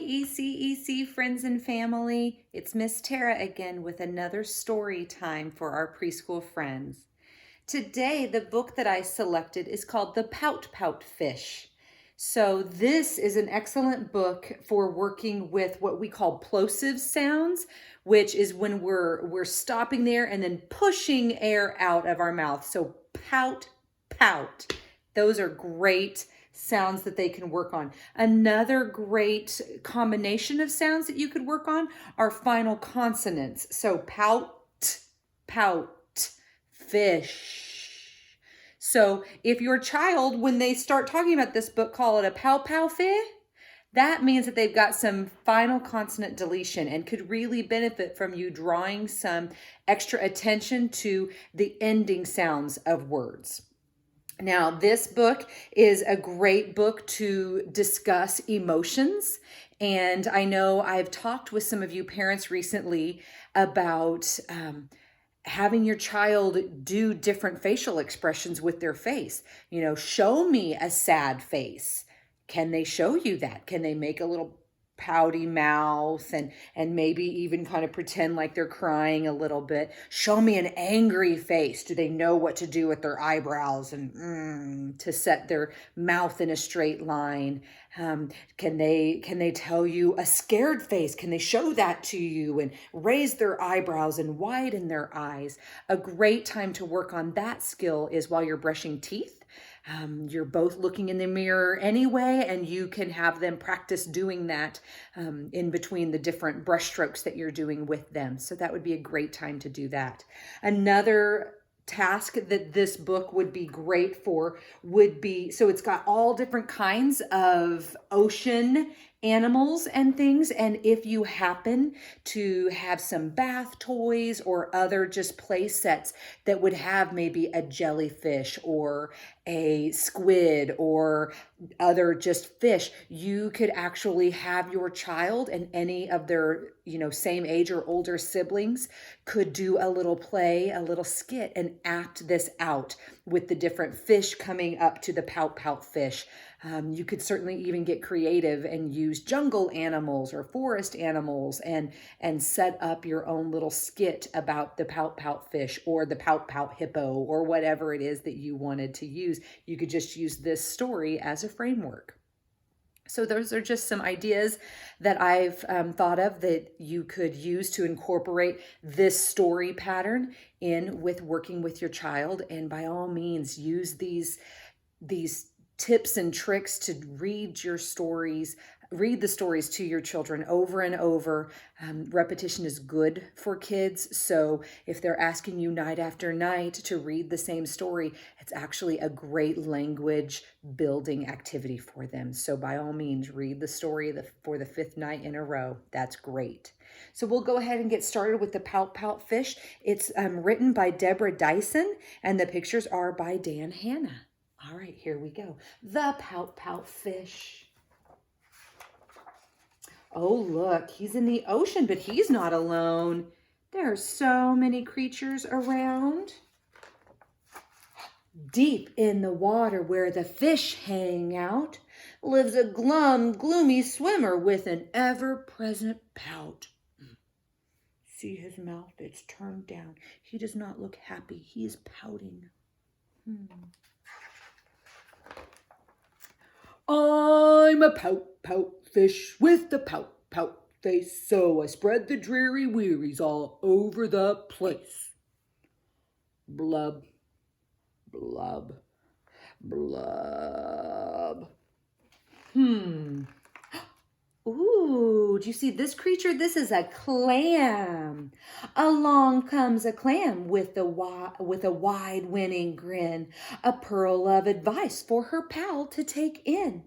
EC friends and family. It's Miss Tara again with another story time for our preschool friends. Today, the book that I selected is called The Pout Fish. So this is an excellent book for working with what we call plosive sounds, which is when we're stopping there and then pushing air out of our mouth. So pout, pout. Those are great sounds that they can work on. Another great combination of sounds that you could work on are final consonants. So pout, pout, fish. So if your child, when they start talking about this book, call it a pow pow fish, that means that they've got some final consonant deletion and could really benefit from you drawing some extra attention to the ending sounds of words. Now, this book is a great book to discuss emotions. And I know I've talked with some of you parents recently about having your child do different facial expressions with their face. You know, show me a sad face. Can they show you that? Can they make a little pouty mouth and maybe even kind of pretend like they're crying a little bit? Show me an angry face. Do they know what to do with their eyebrows and to set their mouth in a straight line? Can they tell you a scared face? Can they show that to you and raise their eyebrows and widen their eyes? A great time to work on that skill is while you're brushing teeth. You're both looking in the mirror anyway, and you can have them practice doing that in between the different brush strokes that you're doing with them. So that would be a great time to do that. Another task that this book would be great for would be, so it's got all different kinds of ocean animals and things, and if you happen to have some bath toys or other just play sets that would have maybe a jellyfish or a squid or other just fish, you could actually have your child and any of their same age or older siblings could do a little play, a little skit, and act this out with the different fish coming up to the pout fish. You could certainly even get creative and use jungle animals or forest animals and set up your own little skit about the pout fish or the pout hippo or whatever it is that you wanted to use. You could just use this story as a framework. So those are just some ideas that I've thought of that you could use to incorporate this story pattern in with working with your child. And by all means, use these tips and tricks to read the stories to your children over and over. Repetition is good for kids. So if they're asking you night after night to read the same story, it's actually a great language building activity for them. So by all means, read the story for the 5th night in a row. That's great. So we'll go ahead and get started with the Pout Fish. It's written by Deborah Dyson, and the pictures are by Dan Hanna. All right, here we go. The Pout Fish. Oh, look, he's in the ocean, but he's not alone. There are so many creatures around. Deep in the water where the fish hang out lives a gloomy swimmer with an ever-present pout. See his mouth, it's turned down. He does not look happy. He is pouting. I'm a pout fish with the pout face, so I spread the dreary wearies all over the place. Blub, blub, blub. Ooh, do you see this creature? This is a clam. Along comes a clam with a wide winning grin, a pearl of advice for her pal to take in.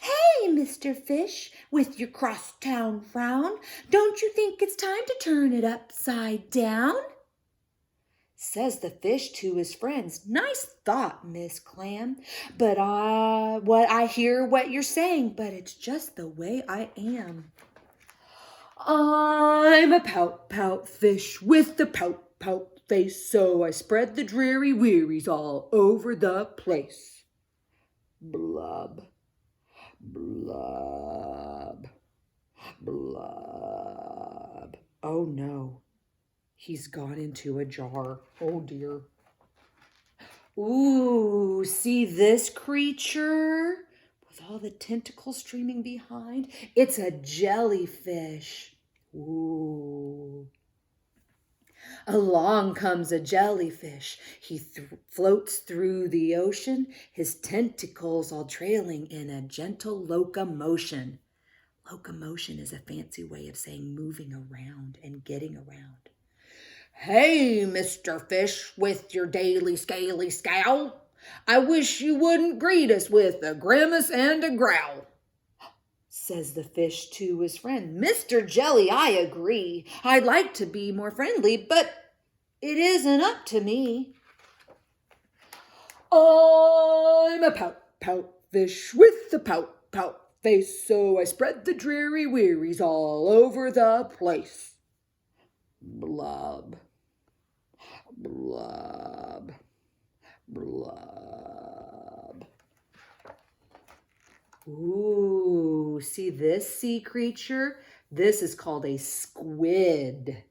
Hey, Mr. Fish, with your crosstown frown, don't you think it's time to turn it upside down? Says the fish to his friends, nice thought, Miss Clam, but I hear what you're saying, but it's just the way I am. I'm a pout fish with the pout face, so I spread the dreary wearies all over the place. Blub, blub. He's gone into a jar. Oh dear. Ooh, see this creature? With all the tentacles streaming behind? It's a jellyfish. Ooh. Along comes a jellyfish. He floats through the ocean, his tentacles all trailing in a gentle locomotion. Locomotion is a fancy way of saying moving around and getting around. Hey, Mr. Fish, with your daily scaly scowl, I wish you wouldn't greet us with a grimace and a growl, says the fish to his friend. Mr. Jelly, I agree. I'd like to be more friendly, but it isn't up to me. I'm a pout fish with a pout face, so I spread the dreary wearies all over the place. Blob, blob, blob. Ooh, see this sea creature? This is called a squid.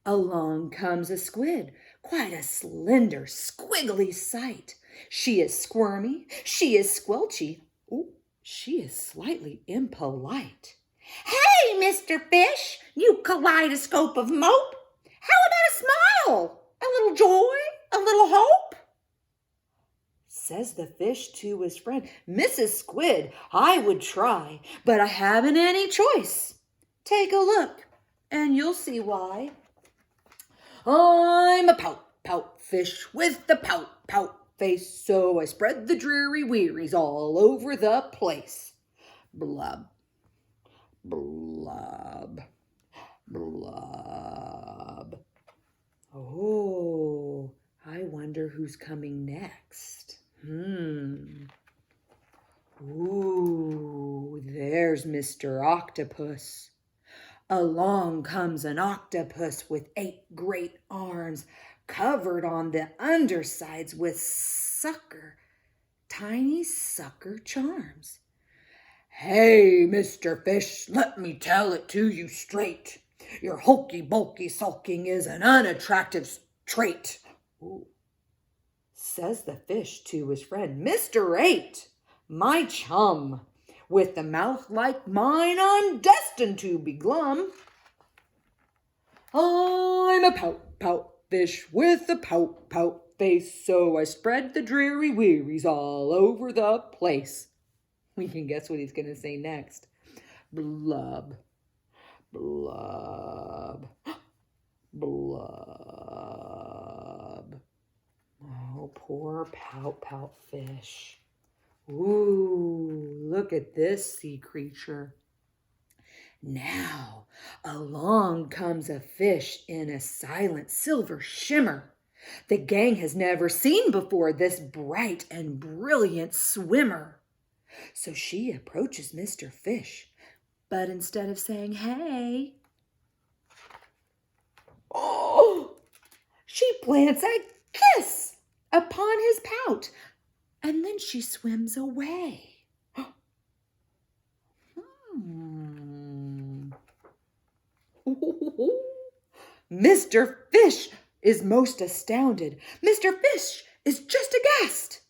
Along comes a squid, quite a slender, squiggly sight. She is squirmy, she is squelchy, ooh, she is slightly impolite. Hey, Mr. Fish, you kaleidoscope of mope, how about a smile, a little joy, a little hope? Says the fish to his friend, Mrs. Squid, I would try, but I haven't any choice. Take a look, and you'll see why. I'm a pout fish with the pout face, so I spread the dreary wearies all over the place. Blub, blub, blub. Oh, I wonder who's coming next. Ooh, there's Mr. Octopus. Along comes an octopus with 8 great arms, covered on the undersides with tiny sucker charms. Hey, Mr. Fish, let me tell it to you straight. Your hulky-bulky sulking is an unattractive trait. Ooh. Says the fish to his friend, Mr. 8, my chum. With a mouth like mine, I'm destined to be glum. I'm a pout fish with a pout face, so I spread the dreary wearies all over the place. We can guess what he's going to say next. Blub, blub, blub. Oh, poor pout fish. Ooh, look at this sea creature. Now, along comes a fish in a silent silver shimmer. The gang has never seen before this bright and brilliant swimmer. So she approaches Mr. Fish, but instead of saying, hey, oh, she plants a kiss upon his pout. And then she swims away. Mr. Fish is most astounded. Mr. Fish is just aghast.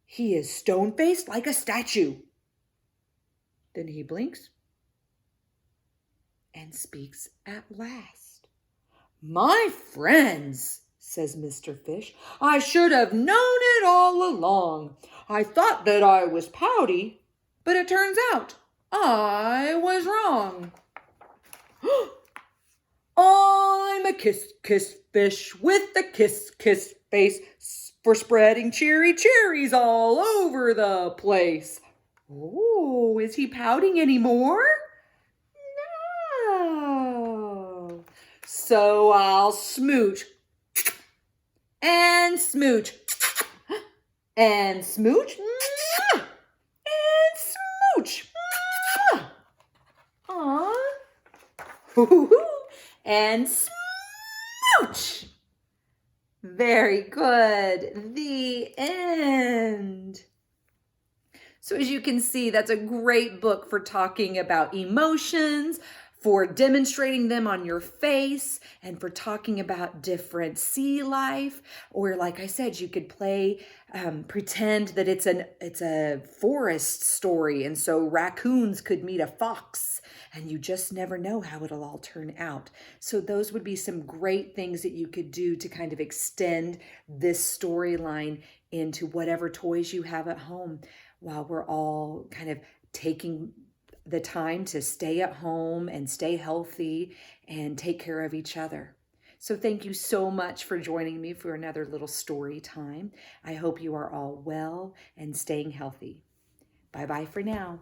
He is stone-faced like a statue. Then he blinks and speaks at last. My friends, says Mr. Fish, I should have known it all along. I thought that I was pouty, but it turns out I was wrong. I'm a kiss fish with a kiss face for spreading cherries all over the place. Oh, is he pouting anymore? No. So I'll smooch and smooch and smooch and smooch. Aww. And smooch. Very good. The end. So as you can see, that's a great book for talking about emotions, for demonstrating them on your face, and for talking about different sea life. Or like I said, you could play, pretend that it's a forest story, and so raccoons could meet a fox, and you just never know how it'll all turn out. So those would be some great things that you could do to kind of extend this storyline into whatever toys you have at home, while we're all kind of taking the time to stay at home and stay healthy and take care of each other. So thank you so much for joining me for another little story time. I hope you are all well and staying healthy. Bye-bye for now.